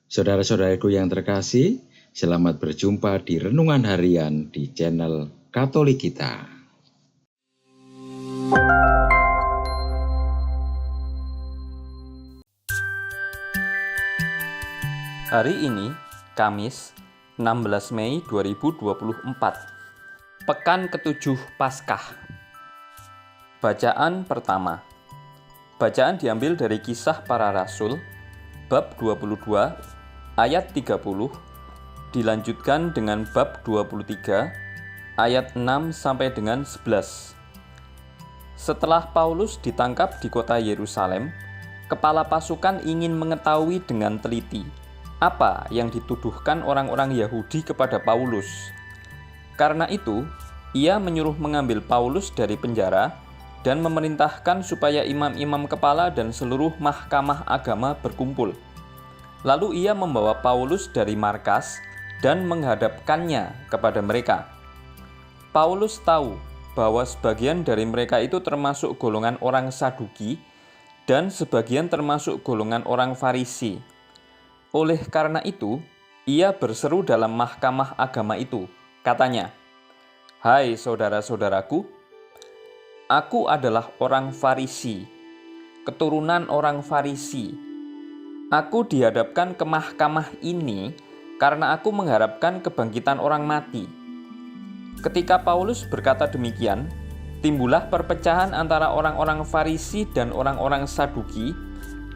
Saudara-saudaraku yang terkasih, selamat berjumpa di Renungan Harian di channel Katolik kita. Hari ini, Kamis, 16 Mei 2024, Pekan ke-7 Paskah. Bacaan pertama. Bacaan diambil dari Kisah Para Rasul, bab 22, ayat 30, dilanjutkan dengan bab 23, ayat 6 sampai dengan 11. Setelah Paulus ditangkap di kota Yerusalem, kepala pasukan ingin mengetahui dengan teliti apa yang dituduhkan orang-orang Yahudi kepada Paulus. Karena itu, ia menyuruh mengambil Paulus dari penjara dan memerintahkan supaya imam-imam kepala dan seluruh mahkamah agama berkumpul. Lalu ia membawa Paulus dari markas dan menghadapkannya kepada mereka. Paulus tahu bahwa sebagian dari mereka itu termasuk golongan orang Saduki dan sebagian termasuk golongan orang Farisi. Oleh karena itu, ia berseru dalam mahkamah agama itu. Katanya, "Hai saudara-saudaraku, aku adalah orang Farisi, keturunan orang Farisi. Aku dihadapkan ke mahkamah ini karena aku mengharapkan kebangkitan orang mati." Ketika Paulus berkata demikian, timbullah perpecahan antara orang-orang Farisi dan orang-orang Saduki,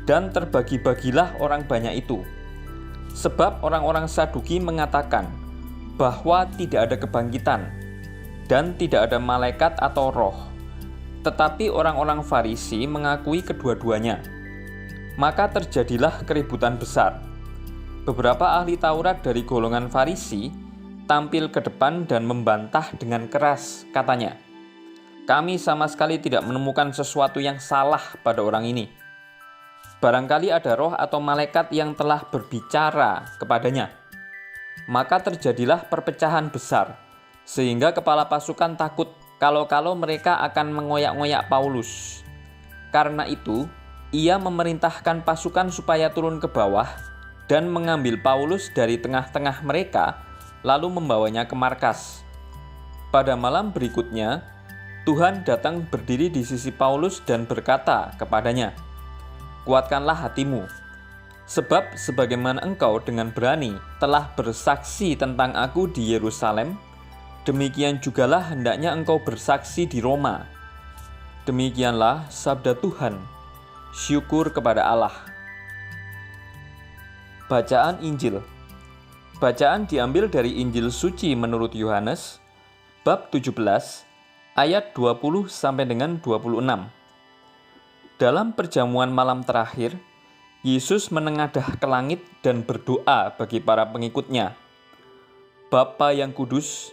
dan terbagi-bagilah orang banyak itu. Sebab orang-orang Saduki mengatakan bahwa tidak ada kebangkitan dan tidak ada malaikat atau roh. Tetapi orang-orang Farisi mengakui kedua-duanya. Maka terjadilah keributan besar. Beberapa ahli Taurat dari golongan Farisi tampil ke depan dan membantah dengan keras, katanya, "Kami sama sekali tidak menemukan sesuatu yang salah pada orang ini. Barangkali ada roh atau malaikat yang telah berbicara kepadanya." Maka terjadilah perpecahan besar, sehingga kepala pasukan takut kalau-kalau mereka akan mengoyak-ngoyak Paulus. Karena itu, ia memerintahkan pasukan supaya turun ke bawah dan mengambil Paulus dari tengah-tengah mereka, lalu membawanya ke markas. Pada malam berikutnya, Tuhan datang berdiri di sisi Paulus dan berkata kepadanya, "Kuatkanlah hatimu, sebab sebagaimana engkau dengan berani telah bersaksi tentang aku di Yerusalem, demikian jugalah hendaknya engkau bersaksi di Roma." Demikianlah sabda Tuhan. Syukur kepada Allah. Bacaan Injil. Bacaan diambil dari Injil Suci menurut Yohanes, bab 17, ayat 20 sampai dengan 26. Dalam perjamuan malam terakhir, Yesus menengadah ke langit dan berdoa bagi para pengikutnya, "Bapa yang kudus,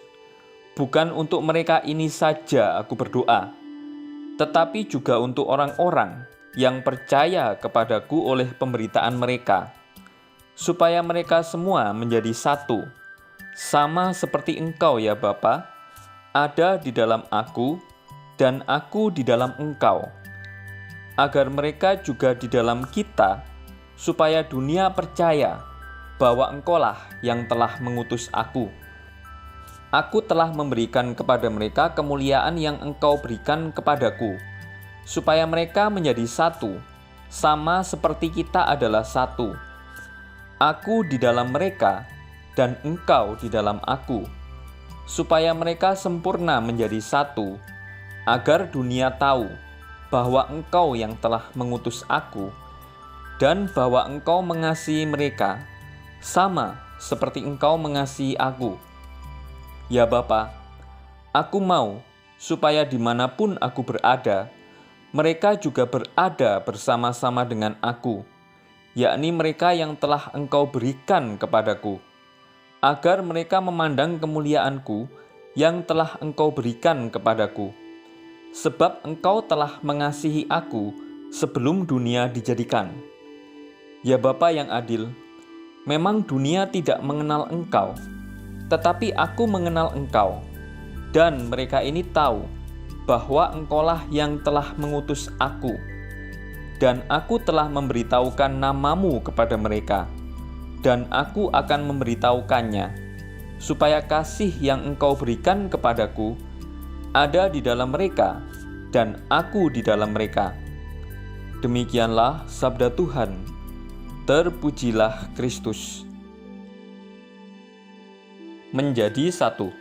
bukan untuk mereka ini saja aku berdoa, tetapi juga untuk orang-orang yang percaya kepadaku oleh pemberitaan mereka, supaya mereka semua menjadi satu, sama seperti Engkau ya Bapa, ada di dalam aku dan aku di dalam Engkau, agar mereka juga di dalam kita, supaya dunia percaya bahwa Engkaulah yang telah mengutus aku. Aku telah memberikan kepada mereka kemuliaan yang Engkau berikan kepadaku, supaya mereka menjadi satu, sama seperti kita adalah satu. Aku di dalam mereka, dan Engkau di dalam aku, supaya mereka sempurna menjadi satu, agar dunia tahu bahwa Engkau yang telah mengutus aku, dan bahwa Engkau mengasihi mereka, sama seperti Engkau mengasihi aku. Ya Bapa, aku mau supaya dimanapun aku berada, mereka juga berada bersama-sama dengan aku, yakni mereka yang telah Engkau berikan kepadaku, agar mereka memandang kemuliaanku yang telah Engkau berikan kepadaku, sebab Engkau telah mengasihi aku sebelum dunia dijadikan. Ya Bapa yang adil, memang dunia tidak mengenal Engkau, tetapi aku mengenal Engkau, dan mereka ini tahu bahwa Engkaulah yang telah mengutus aku, dan aku telah memberitahukan namamu kepada mereka. dan aku akan memberitahukannya, supaya kasih yang Engkau berikan kepadaku ada di dalam mereka, dan aku di dalam mereka. Demikianlah sabda Tuhan. Terpujilah Kristus. Menjadi satu.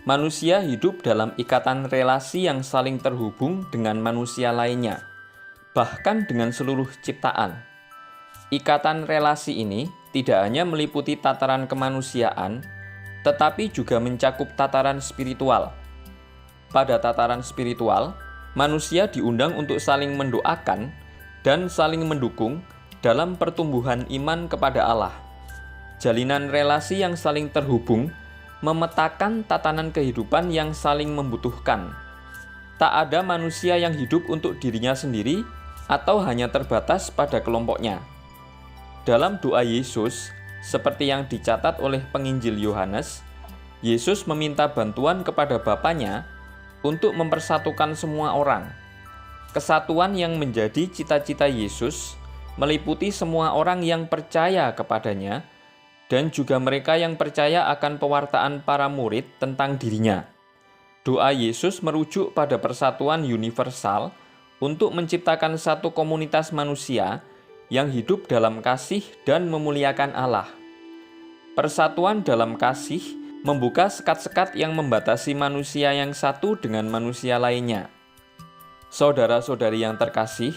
Manusia hidup dalam ikatan relasi yang saling terhubung dengan manusia lainnya, bahkan dengan seluruh ciptaan. Ikatan relasi ini tidak hanya meliputi tataran kemanusiaan, tetapi juga mencakup tataran spiritual. Pada tataran spiritual, manusia diundang untuk saling mendoakan dan saling mendukung dalam pertumbuhan iman kepada Allah. Jalinan relasi yang saling terhubung memetakan tatanan kehidupan yang saling membutuhkan. Tak ada manusia yang hidup untuk dirinya sendiri atau hanya terbatas pada kelompoknya. Dalam doa Yesus, seperti yang dicatat oleh penginjil Yohanes, Yesus meminta bantuan kepada Bapanya untuk mempersatukan semua orang. Kesatuan yang menjadi cita-cita Yesus meliputi semua orang yang percaya kepadanya dan juga mereka yang percaya akan pewartaan para murid tentang dirinya. Doa Yesus merujuk pada persatuan universal untuk menciptakan satu komunitas manusia yang hidup dalam kasih dan memuliakan Allah. Persatuan dalam kasih membuka sekat-sekat yang membatasi manusia yang satu dengan manusia lainnya. Saudara-saudari yang terkasih,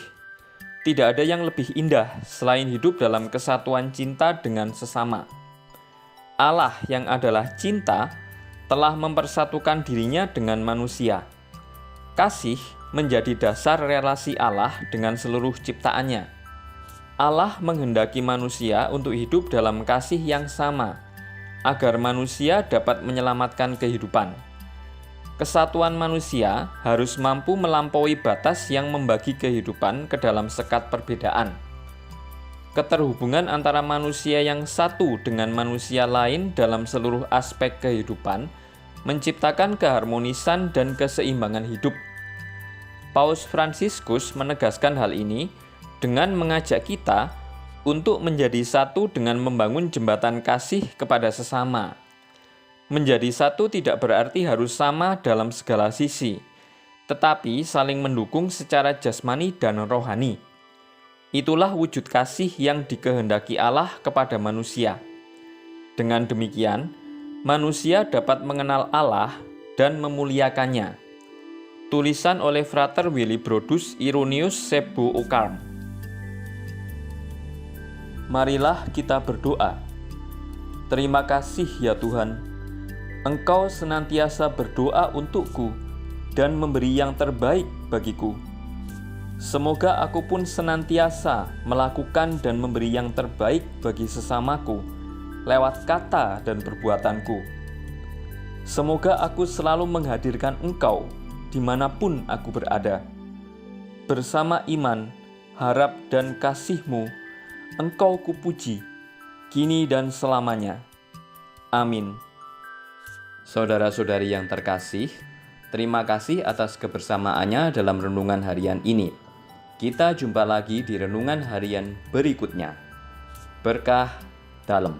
tidak ada yang lebih indah selain hidup dalam kesatuan cinta dengan sesama. Allah yang adalah cinta telah mempersatukan dirinya dengan manusia. Kasih menjadi dasar relasi Allah dengan seluruh ciptaannya. Allah menghendaki manusia untuk hidup dalam kasih yang sama, agar manusia dapat menyelamatkan kehidupan. Kesatuan manusia harus mampu melampaui batas yang membagi kehidupan ke dalam sekat perbedaan. Keterhubungan antara manusia yang satu dengan manusia lain dalam seluruh aspek kehidupan menciptakan keharmonisan dan keseimbangan hidup. Paus Fransiskus menegaskan hal ini dengan mengajak kita untuk menjadi satu dengan membangun jembatan kasih kepada sesama. Menjadi satu tidak berarti harus sama dalam segala sisi, tetapi saling mendukung secara jasmani dan rohani. Itulah wujud kasih yang dikehendaki Allah kepada manusia. Dengan demikian, manusia dapat mengenal Allah dan memuliakannya. Tulisan oleh Frater Willibrordus Irunius Sebo Ocarm. Marilah kita berdoa. Terima kasih ya Tuhan, Engkau senantiasa berdoa untukku dan memberi yang terbaik bagiku. Semoga aku pun senantiasa melakukan dan memberi yang terbaik bagi sesamaku lewat kata dan perbuatanku. Semoga aku selalu menghadirkan Engkau dimanapun aku berada. Bersama iman, harap dan kasih-Mu, Engkau kupuji, kini dan selamanya. Amin. Saudara-saudari yang terkasih, terima kasih atas kebersamaannya dalam renungan harian ini. Kita jumpa lagi di renungan harian berikutnya. Berkah dalam.